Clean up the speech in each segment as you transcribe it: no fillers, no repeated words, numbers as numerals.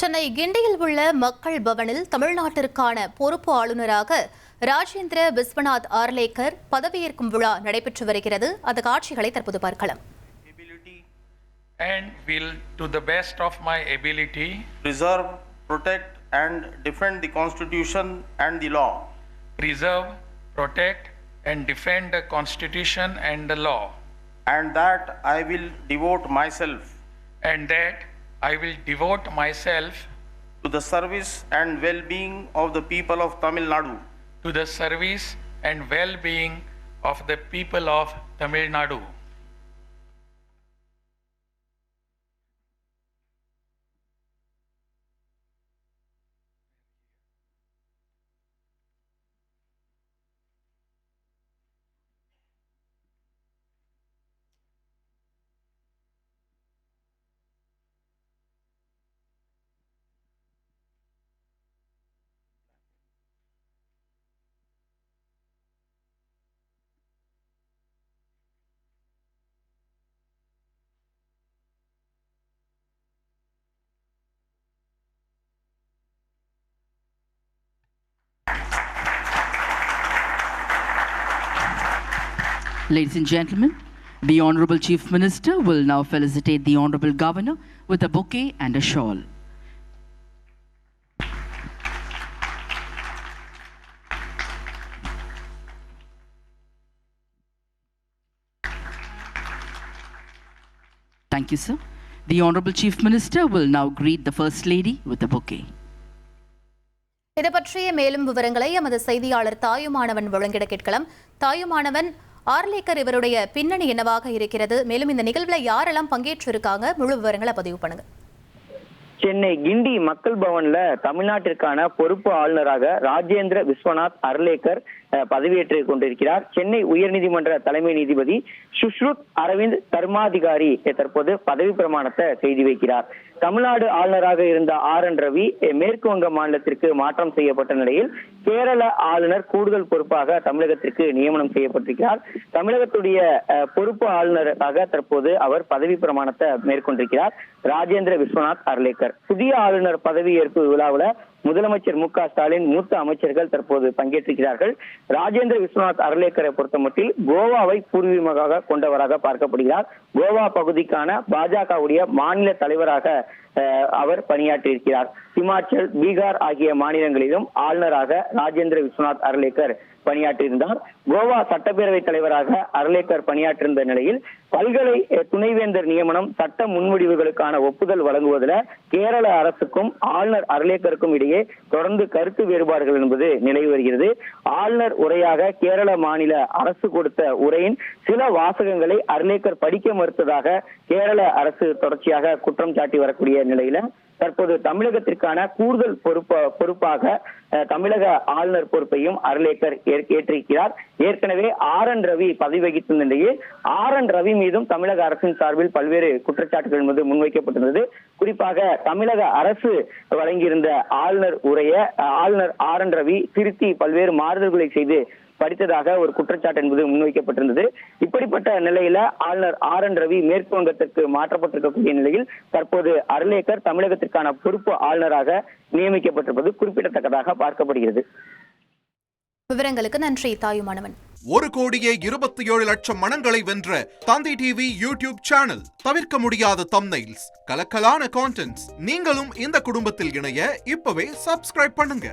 சென்னை கிண்டியில் உள்ள மக்கள் பவனில் தமிழ்நாட்டிற்கான பொறுப்பு ஆளுநராக ராஜேந்திர விஸ்வநாத் ஆர்லேக்கர் பதவியேற்கும் விழா நடைபெற்று வருகிறது. அந்த காட்சிகளை தற்போது பார்க்கலாம். And will, to the best of my ability, preserve, protect and defend the Constitution and the law. Preserve, protect and defend the Constitution and the law. And that I will devote myself. And that I will devote myself to the service and well-being of the people of Tamil Nadu. To the service and well-being of the people of Tamil Nadu. Ladies and gentlemen, the Honorable Chief Minister will now felicitate the Honorable Governor with a bouquet and a shawl. Thank you, sir. The Honorable Chief Minister will now greet the First Lady with a bouquet. இது பற்றிய மேலும் விவரங்களை எமது செய்தியாளர் தாயுமானவன் வழங்கிட கேட்கலாம். தாயுமானவன், ஆர்லேக்கர் இவருடைய பின்னணி என்னவாக இருக்கிறது, மேலும் இந்த நிகழ்வுல யாரெல்லாம் பங்கேற்றிருக்காங்க, முழு விவரங்களை பதிவு பண்ணுங்க. சென்னை கிண்டி மக்கள் பவன்ல தமிழ்நாட்டிற்கான பொறுப்பு ஆளுநராக ராஜேந்திர விஸ்வநாத் அர்லேக்கர் பதவியேற்றுக் கொண்டிருக்கிறார். சென்னை உயர்நீதிமன்ற தலைமை நீதிபதி சுஷ்ருத் அரவிந்த் தர்மாதிகாரி தற்போது பதவி பிரமாணத்தை செய்து வைக்கிறார். தமிழ்நாடு ஆளுநராக இருந்த RN ரவி மேற்கு வங்க மாநிலத்திற்கு மாற்றம் செய்யப்பட்ட நிலையில் கேரள ஆளுநர் கூடுதல் பொறுப்பாக தமிழகத்திற்கு நியமனம் செய்யப்பட்டிருக்கிறார். தமிழகத்துடைய பொறுப்பு ஆளுநராக தற்போது அவர் பதவி பிரமாணத்தை மேற்கொண்டிருக்கிறார் ராஜேந்திர விஸ்வநாத் அர்லேக்கர். புதிய ஆளுநர் பதவியேற்பு விழாவில் முதலமைச்சர் மு க ஸ்டாலின், மூத்த அமைச்சர்கள் தற்போது பங்கேற்றிருக்கிறார்கள். ராஜேந்திர விஸ்வநாத் அர்லேக்கரை பொறுத்தமட்டில் கோவாவை பூர்வீகமாக கொண்டவராக பார்க்கப்படுகிறார். கோவா பகுதிக்கான பாஜகவுடைய மாநில தலைவராக அவர் பணியாற்றியிருக்கிறார். இமாச்சல், பீகார் ஆகிய மாநிலங்களிலும் ஆளுநராக ராஜேந்திர விஸ்வநாத் அர்லேக்கர் பணியாற்றியிருந்தார். கோவா சட்டப்பேரவை தலைவராக அர்லேக்கர் பணியாற்றிருந்த நிலையில் பல்கலை துணைவேந்தர் நியமனம் சட்ட முன்வடிவுகளுக்கான ஒப்புதல் வழங்குவதில் கேரள அரசுக்கும் ஆளுநர் அர்லேக்கருக்கும் இடையே தொடர்ந்து கருத்து வேறுபாடுகள் என்பது நிலவி வருகிறது. ஆளுநர் உரையாக கேரள மாநில அரசு கொடுத்த உரையின் சில வாசகங்களை அர்லேக்கர் படிக்க மறுத்ததாக கேரள அரசு தொடர்ச்சியாக குற்றம் சாட்டி வரக்கூடிய நிலையில தற்போது தமிழகத்திற்கான கூடுதல் பொறுப்பாக தமிழக ஆளுநர் பொறுப்பையும் அர்லேக்கர் ஏற்றிருக்கிறார். ஏற்கனவே RN ரவி பதவி வகித்த நிலையில் RN ரவி மீதும் தமிழக அரசின் சார்பில் பல்வேறு குற்றச்சாட்டுகள் என்பது முன்வைக்கப்பட்டிருந்தது. குறிப்பாக தமிழக அரசு வழங்கியிருந்த ஆளுநர் உரையை ஆளுநர் RN ரவி திருத்தி பல்வேறு மாறுதல்களை செய்து படித்ததாக ஒரு குற்றச்சாட்டு என்பது முன்வைக்கப்பட்டிருந்தது. இப்படிப்பட்ட நிலையில ஆளுநர் RN ரவி மேற்கு வங்கத்திற்கு மாற்றப்பட்டிருக்கக்கூடிய நிலையில் தற்போது அர்லேக்கர் தமிழகத்திற்கான பொறுப்பு ஆளுநராக நியமிக்கப்பட்டிருப்பது குறிப்பிடத்தக்கதாக பார்க்கப்படுகிறது. விவரங்களுக்கு நன்றி தாயுமானவன். 1,27,00,000 மனங்களை வென்ற தந்தி டிவி யூடியூப் சேனல். தவிர்க்க முடியாத தம்ப்நெயில்ஸ், கலக்கலான கான்டென்ட்ஸ். நீங்களும் இந்த குடும்பத்தில் இணைய இப்பவே சப்ஸ்கிரைப் பண்ணுங்க.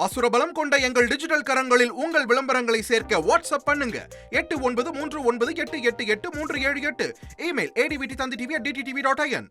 அசுரபலம் கொண்ட எங்கள் டிஜிட்டல் கரங்களில் உங்கள் விளம்பரங்களை சேர்க்க வாட்ஸ்அப் பண்ணுங்க. 8939888838. Email advtthanditv@dttv.in.